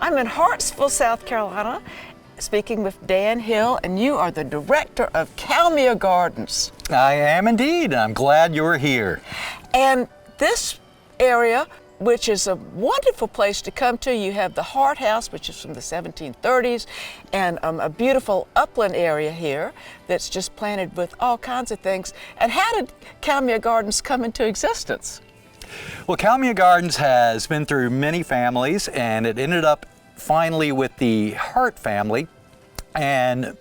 I'm in Hartsville, South Carolina, speaking with Dan Hill, and you are the director of Kalmia Gardens. I am indeed. I'm glad you're here. And this area, which is a wonderful place to come to, you have the Hart House, which is from the 1730s, and a beautiful upland area here that's just planted with all kinds of things. And how did Kalmia Gardens come into existence? Well, Kalmia Gardens has been through many families, and it ended up finally with the Hart family and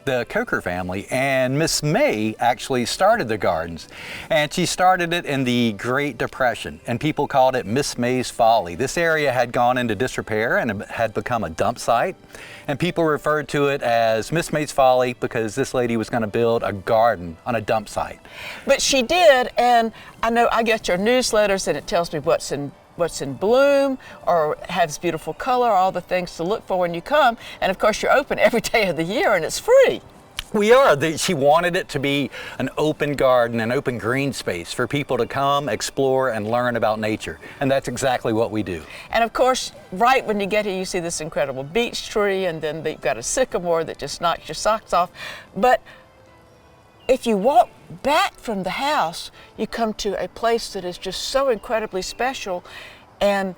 the Coker family, and Miss May actually started the gardens, and she started it in the Great Depression, and people called it Miss May's Folly. This area had gone into disrepair and had become a dump site, and people referred to it as Miss May's Folly because this lady was going to build a garden on a dump site. But she did, and I know I get your newsletters and it tells me what's in bloom or has beautiful color, all the things to look for when you come. And of course, you're open every day of the year and it's free. We are. She wanted it to be an open garden, an open green space for people to come, explore, and learn about nature. And that's exactly what we do. And of course, right when you get here, you see this incredible beech tree, and then you've got a sycamore that just knocks your socks off. But if you walk back from the house, you come to a place that is just so incredibly special, and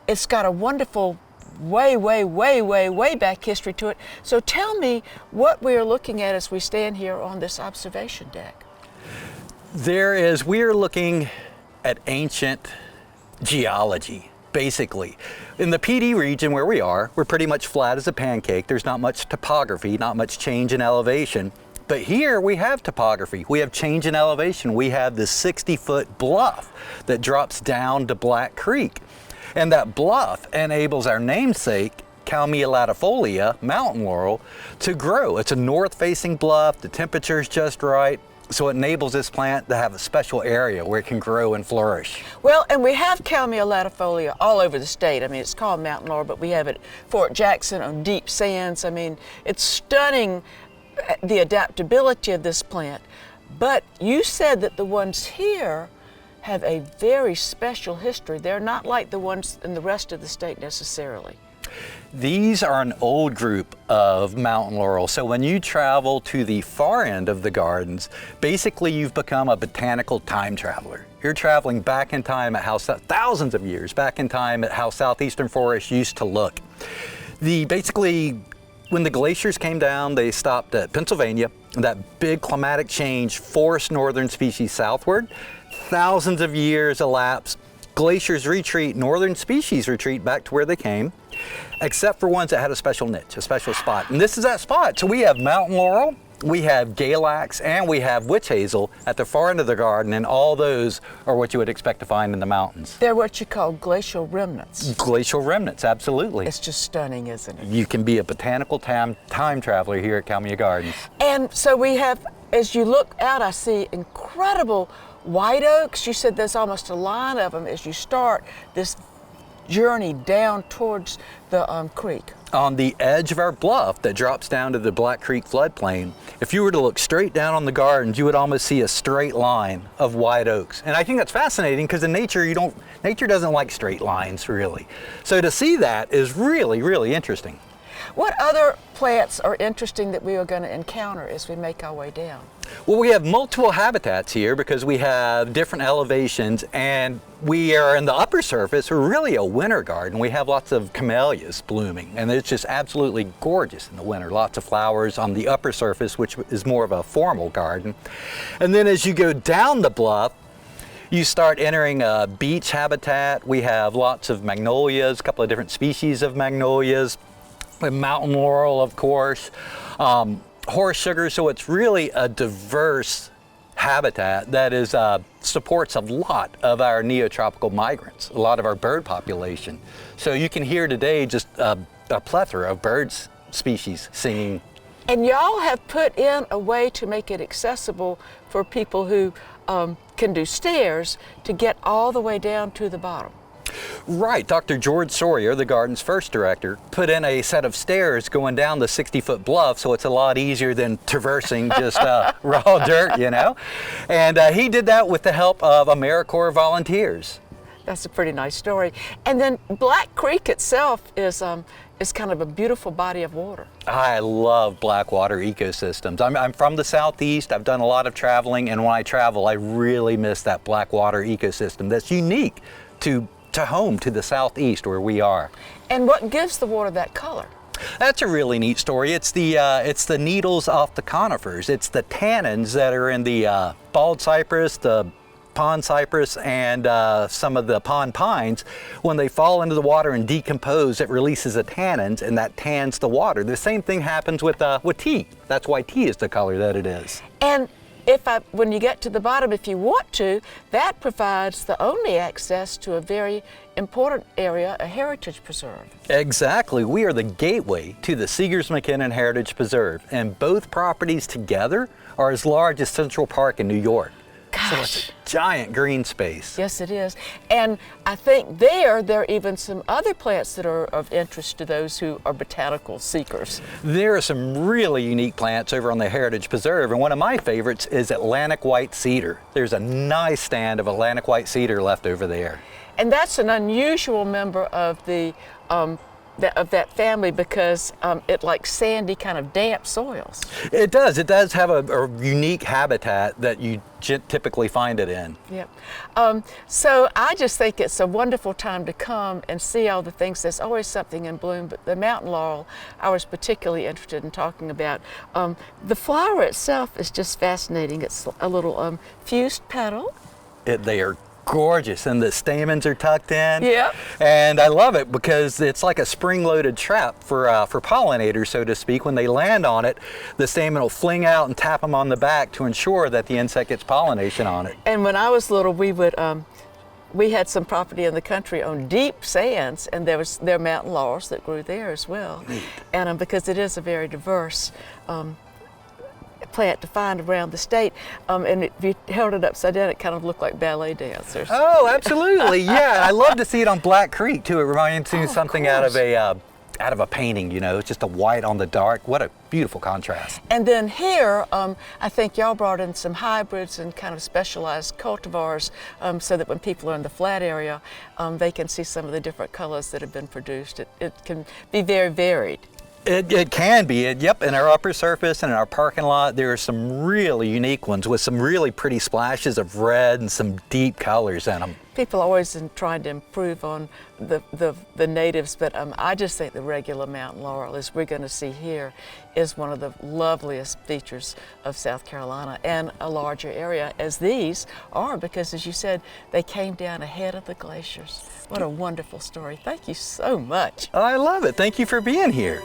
it's got a wonderful way back history to it. So tell me what we are looking at as we stand here on this observation deck. We are looking at ancient geology, basically. In the PD region where we are, we're pretty much flat as a pancake. There's not much topography, not much change in elevation. But here we have topography. We have change in elevation. We have this 60-foot bluff that drops down to Black Creek. And that bluff enables our namesake, Kalmia latifolia, mountain laurel, to grow. It's a north-facing bluff. The temperature's just right. So it enables this plant to have a special area where it can grow and flourish. Well, and we have Kalmia latifolia all over the state. I mean, it's called mountain laurel, but we have it at Fort Jackson on deep sands. I mean, it's stunning, the adaptability of this plant. But you said that the ones here have a very special history. They're not like the ones in the rest of the state necessarily. These are an old group of mountain laurel. So when you travel to the far end of the gardens, basically you've become a botanical time traveler. You're traveling back in time at how thousands of years back in time at how southeastern forests used to look. When the glaciers came down, they stopped at Pennsylvania. That big climatic change forced northern species southward. Thousands of years elapsed. Glaciers retreat, northern species retreat back to where they came, except for ones that had a special niche, a special spot. And this is that spot. So we have mountain laurel, we have Galax, and we have witch hazel at the far end of the garden, and all those are what you would expect to find in the mountains. They're what you call glacial remnants. Glacial remnants, absolutely. It's just stunning, isn't it? You can be a botanical time traveler here at Kalmia Gardens. And so we have, as you look out, I see incredible white oaks. You said there's almost a line of them as you start this journey down towards the creek. On the edge of our bluff that drops down to the Black Creek floodplain, if you were to look straight down on the gardens, you would almost see a straight line of white oaks. And I think that's fascinating because in nature, nature doesn't like straight lines, really. So to see that is really, really interesting. What other plants are interesting that we are going to encounter as we make our way down? Well, we have multiple habitats here because we have different elevations, and we are in the upper surface. We're really a winter garden. We have lots of camellias blooming, and it's just absolutely gorgeous in the winter. Lots of flowers on the upper surface, which is more of a formal garden. And then as you go down the bluff, you start entering a beech habitat. We have lots of magnolias, a couple of different species of magnolias. Mountain laurel, of course, horse sugar. So it's really a diverse habitat that supports a lot of our neotropical migrants, a lot of our bird population. So you can hear today just a plethora of birds species singing. And y'all have put in a way to make it accessible for people who can do stairs to get all the way down to the bottom. Right. Dr. George Sawyer, the garden's first director, put in a set of stairs going down the 60-foot bluff, so it's a lot easier than traversing just raw dirt, you know. And he did that with the help of AmeriCorps volunteers. That's a pretty nice story. And then Black Creek itself is kind of a beautiful body of water. I love blackwater ecosystems. I'm from the Southeast. I've done a lot of traveling, and when I travel, I really miss that blackwater ecosystem that's unique to home to the Southeast where we are. And what gives the water that color? That's a really neat story. It's the needles off the conifers. It's the tannins that are in the bald cypress, the pond cypress, and some of the pond pines. When they fall into the water and decompose, it releases the tannins, and that tans the water. The same thing happens with tea. That's why tea is the color that it is. And when you get to the bottom, if you want to, that provides the only access to a very important area, a heritage preserve. Exactly. We are the gateway to the Seegers-McKinnon Heritage Preserve, and both properties together are as large as Central Park in New York. Gosh. So it's a giant green space. Yes, it is. And I think there are even some other plants that are of interest to those who are botanical seekers. There are some really unique plants over on the Heritage Preserve, and one of my favorites is Atlantic white cedar. There's a nice stand of Atlantic white cedar left over there. And that's an unusual member of that family because it likes sandy, kind of damp soils. It does. It does have a unique habitat that you typically find it in. Yep. So I just think it's a wonderful time to come and see all the things. There's always something in bloom, but the mountain laurel I was particularly interested in talking about. The flower itself is just fascinating. It's a little fused petal. They are gorgeous, and the stamens are tucked in. Yeah. And I love it because it's like a spring-loaded trap for pollinators, so to speak. When they land on it, the stamen will fling out and tap them on the back to ensure that the insect gets pollination on it. And when I was little, we had some property in the country on deep sands, and there are mountain laurels that grew there as well. Neat. And because it is a very diverse plant to find around the state, and if you held it upside down, it kind of looked like ballet dancers. Oh, absolutely! Yeah, I love to see it on Black Creek too. It reminds me of something out of a painting. You know, it's just a white on the dark. What a beautiful contrast. And then here, I think y'all brought in some hybrids and kind of specialized cultivars, so that when people are in the flat area, they can see some of the different colors that have been produced. It can be very varied. It can be. Yep, in our upper surface and in our parking lot, there are some really unique ones with some really pretty splashes of red and some deep colors in them. People are always trying to improve on the natives, but I just think the regular mountain laurel, as we're going to see here, is one of the loveliest features of South Carolina, and a larger area as these are, because as you said, they came down ahead of the glaciers. What a wonderful story. Thank you so much. I love it. Thank you for being here.